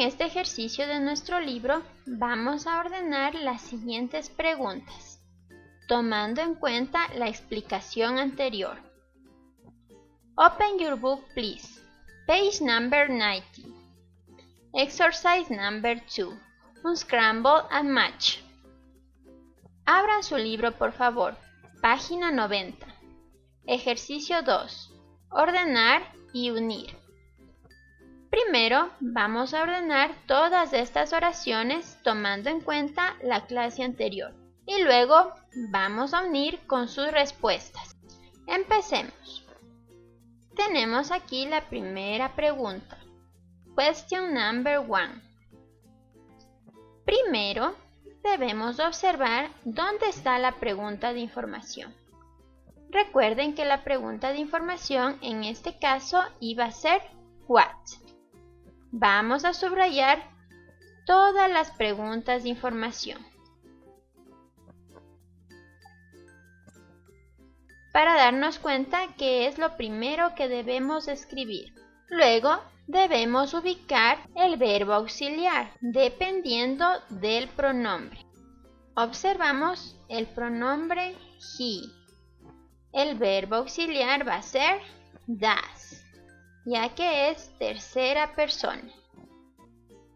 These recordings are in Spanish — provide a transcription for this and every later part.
En este ejercicio de nuestro libro vamos a ordenar las siguientes preguntas, tomando en cuenta la explicación anterior. Open your book, please. Page number 90. Exercise number 2. Unscramble and match. Abran su libro, por favor. Página 90. Ejercicio 2. Ordenar y unir. Primero, vamos a ordenar todas estas oraciones tomando en cuenta la clase anterior. Y luego, vamos a unir con sus respuestas. Empecemos. Tenemos aquí la primera pregunta. Question number 1. Primero, debemos observar dónde está la pregunta de información. Recuerden que la pregunta de información en este caso iba a ser what. Vamos a subrayar todas las preguntas de información para darnos cuenta que es lo primero que debemos escribir. Luego, debemos ubicar el verbo auxiliar dependiendo del pronombre. Observamos el pronombre he. El verbo auxiliar va a ser das, ya que es tercera persona.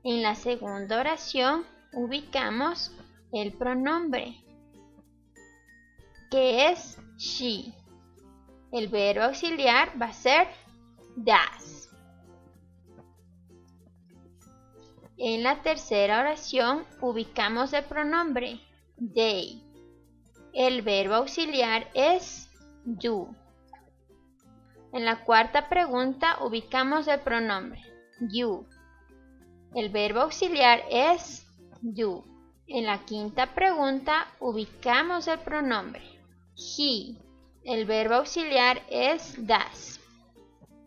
En la segunda oración ubicamos el pronombre, que es she. El verbo auxiliar va a ser das. En la tercera oración ubicamos el pronombre they. El verbo auxiliar es do. En la cuarta pregunta ubicamos el pronombre you. El verbo auxiliar es do. En la quinta pregunta ubicamos el pronombre he. El verbo auxiliar es das.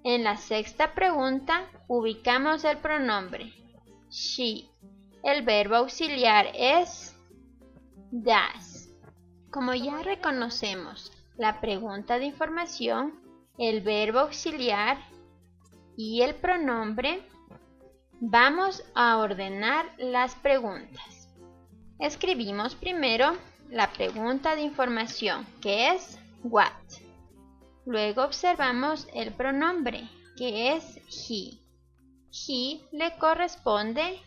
En la sexta pregunta ubicamos el pronombre she. El verbo auxiliar es das. Como ya reconocemos la pregunta de información, el verbo auxiliar y el pronombre, vamos a ordenar las preguntas. Escribimos primero la pregunta de información, que es what. Luego observamos el pronombre, que es he. He le corresponde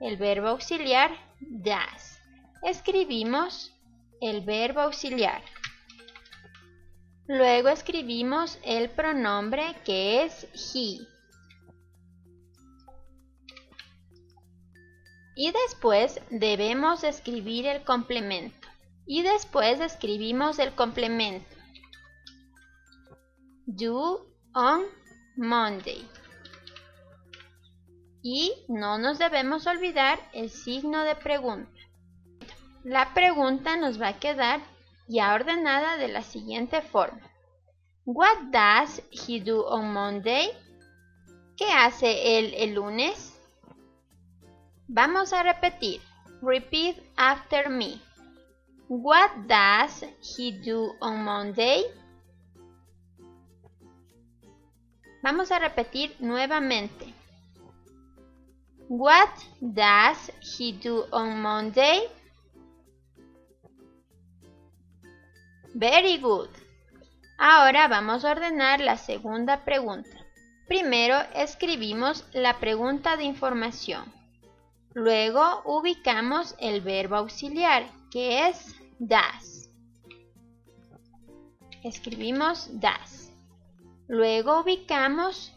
el verbo auxiliar das. Escribimos el verbo auxiliar. Luego escribimos el pronombre, que es he. Y después debemos escribir el complemento. Y después escribimos el complemento. Do on Monday. Y no nos debemos olvidar el signo de pregunta. La pregunta nos va a quedar ya ordenada de la siguiente forma. What does he do on Monday? ¿Qué hace él el lunes? Vamos a repetir. Repeat after me. What does he do on Monday? Vamos a repetir nuevamente. What does he do on Monday? Very good. Ahora vamos a ordenar la segunda pregunta. Primero escribimos la pregunta de información. Luego ubicamos el verbo auxiliar, que es das. Escribimos das. Luego ubicamos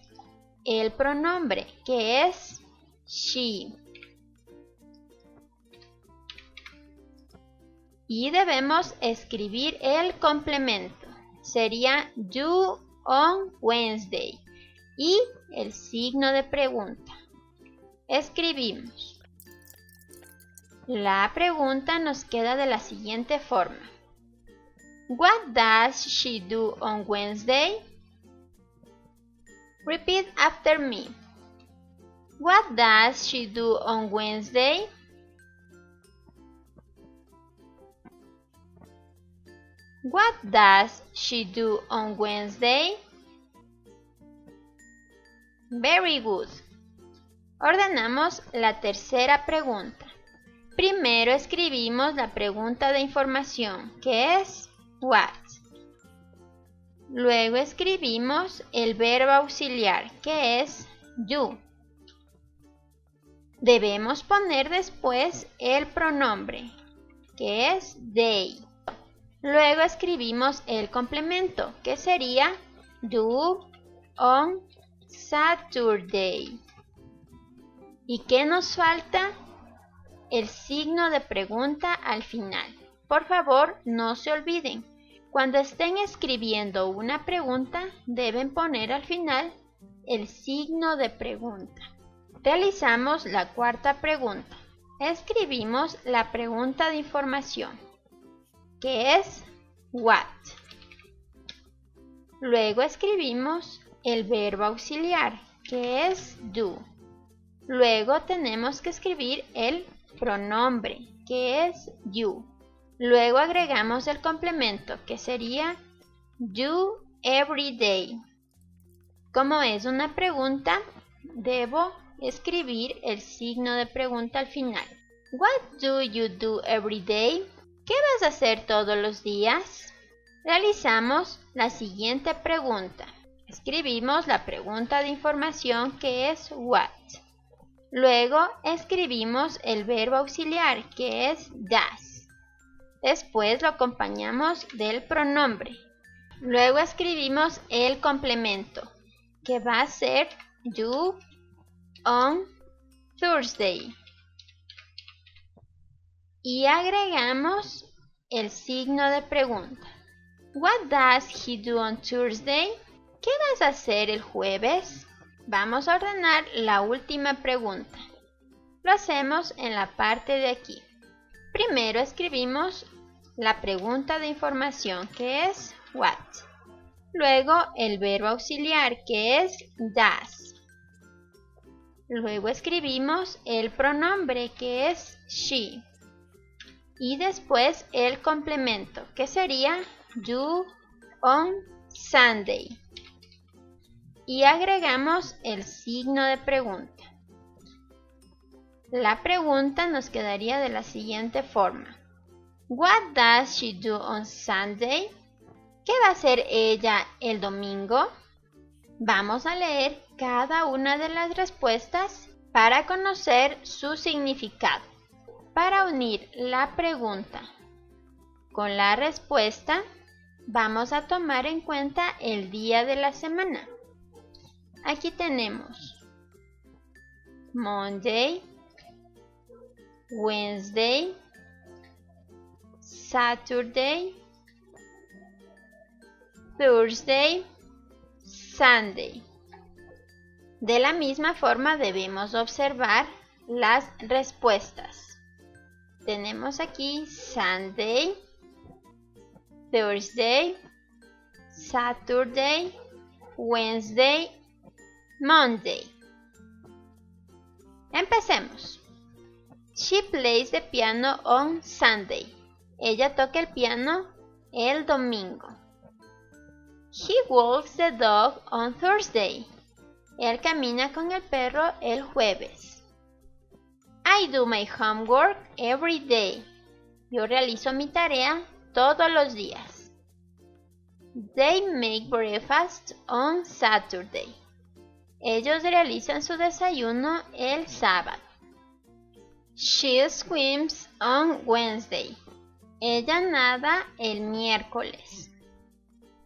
el pronombre, que es she. Y debemos escribir el complemento. Sería do on Wednesday. Y el signo de pregunta. Escribimos. La pregunta nos queda de la siguiente forma. What does she do on Wednesday? Repeat after me. What does she do on Wednesday? What does she do on Wednesday? Very good. Ordenamos la tercera pregunta. Primero escribimos la pregunta de información, que es what. Luego escribimos el verbo auxiliar, que es do. Debemos poner después el pronombre, que es they. Luego escribimos el complemento, que sería do on Saturday. ¿Y qué nos falta? El signo de pregunta al final. Por favor, no se olviden. Cuando estén escribiendo una pregunta, deben poner al final el signo de pregunta. Realizamos la cuarta pregunta. Escribimos la pregunta de información, que es what. Luego escribimos el verbo auxiliar, que es do. Luego tenemos que escribir el pronombre, que es you. Luego agregamos el complemento, que sería do every day. Como es una pregunta, debo escribir el signo de pregunta al final. What do you do every day? ¿Qué vas a hacer todos los días? Realizamos la siguiente pregunta. Escribimos la pregunta de información, que es what. Luego escribimos el verbo auxiliar, que es does. Después lo acompañamos del pronombre. Luego escribimos el complemento, que va a ser do on Thursday. Y agregamos el signo de pregunta. What does he do on Thursday? ¿Qué vas a hacer el jueves? Vamos a ordenar la última pregunta. Lo hacemos en la parte de aquí. Primero escribimos la pregunta de información, que es what. Luego el verbo auxiliar, que es does. Luego escribimos el pronombre, que es she. Y después el complemento, que sería do on Sunday. Y agregamos el signo de pregunta. La pregunta nos quedaría de la siguiente forma. What does she do on Sunday? ¿Qué va a hacer ella el domingo? Vamos a leer cada una de las respuestas para conocer su significado. Para unir la pregunta con la respuesta, vamos a tomar en cuenta el día de la semana. Aquí tenemos Monday, Wednesday, Saturday, Thursday, Sunday. De la misma forma debemos observar las respuestas. Tenemos aquí Sunday, Thursday, Saturday, Wednesday, Monday. Empecemos. She plays the piano on Sunday. Ella toca el piano el domingo. He walks the dog on Thursday. Él camina con el perro el jueves. I do my homework every day. Yo realizo mi tarea todos los días. They make breakfast on Saturday. Ellos realizan su desayuno el sábado. She swims on Wednesday. Ella nada el miércoles.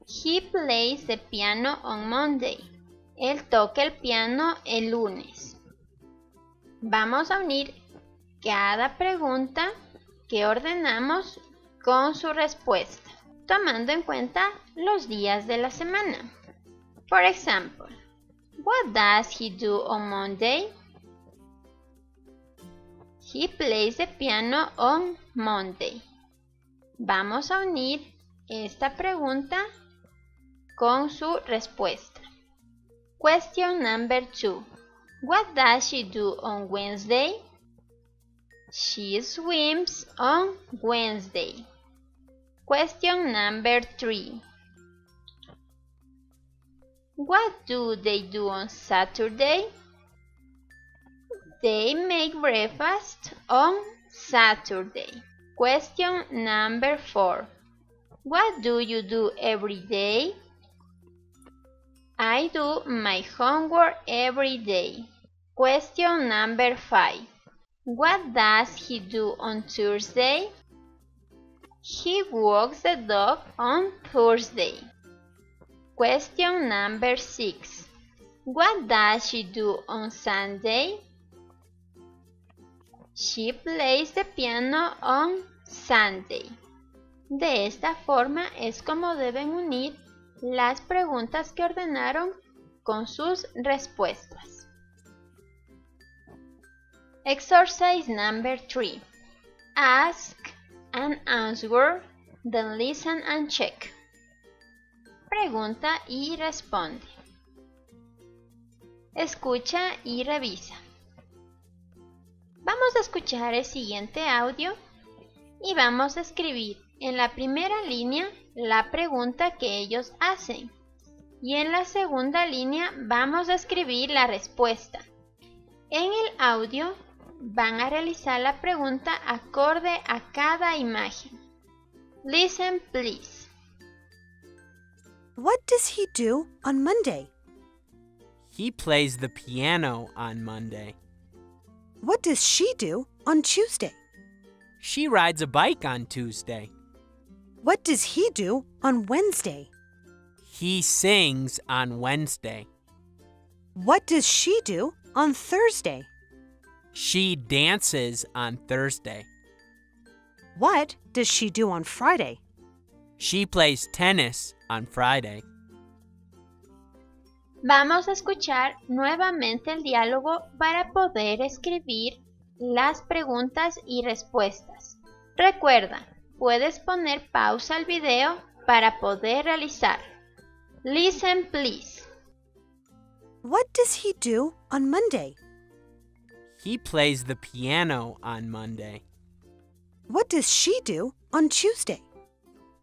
He plays the piano on Monday. Él toca el piano el lunes. Vamos a unir cada pregunta que ordenamos con su respuesta, tomando en cuenta los días de la semana. For example, what does he do on Monday? He plays the piano on Monday. Vamos a unir esta pregunta con su respuesta. Question number 2. What does she do on Wednesday? She swims on Wednesday. Question number 3. What do they do on Saturday? They make breakfast on Saturday. Question number 4. What do you do every day? I do my homework every day. Question number 5. What does he do on Thursday? He walks the dog on Thursday. Question number 6. What does she do on Sunday? She plays the piano on Sunday. De esta forma es como deben unir las preguntas que ordenaron con sus respuestas. Exercise number 3. Ask and answer, then listen and check. Pregunta y responde. Escucha y revisa. Vamos a escuchar el siguiente audio y vamos a escribir en la primera línea la pregunta que ellos hacen y en la segunda línea vamos a escribir la respuesta. En el audio van a realizar la pregunta acorde a cada imagen. Listen, please. What does he do on Monday? He plays the piano on Monday. What does she do on Tuesday? She rides a bike on Tuesday. What does he do on Wednesday? He sings on Wednesday. What does she do on Thursday? She dances on Thursday. What does she do on Friday? She plays tennis on Friday. Vamos a escuchar nuevamente el diálogo para poder escribir las preguntas y respuestas. Recuerda, puedes poner pausa al video para poder realizar. Listen, please. What does he do on Monday? He plays the piano on Monday. What does she do on Tuesday?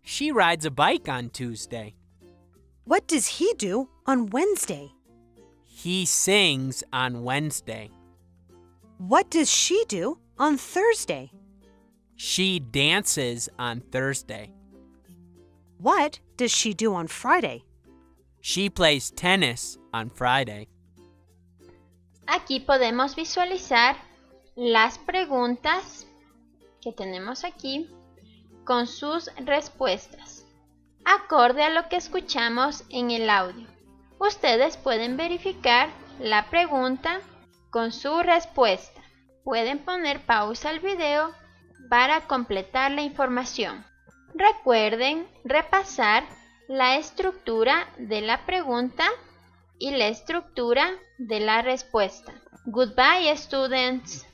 She rides a bike on Tuesday. What does he do on Wednesday? He sings on Wednesday. What does she do on Thursday? She dances on Thursday. What does she do on Friday? She plays tennis on Friday. Aquí podemos visualizar las preguntas que tenemos aquí con sus respuestas, acorde a lo que escuchamos en el audio. Ustedes pueden verificar la pregunta con su respuesta. Pueden poner pausa al video para completar la información. Recuerden repasar la estructura de la pregunta y la estructura de la respuesta. Goodbye, students.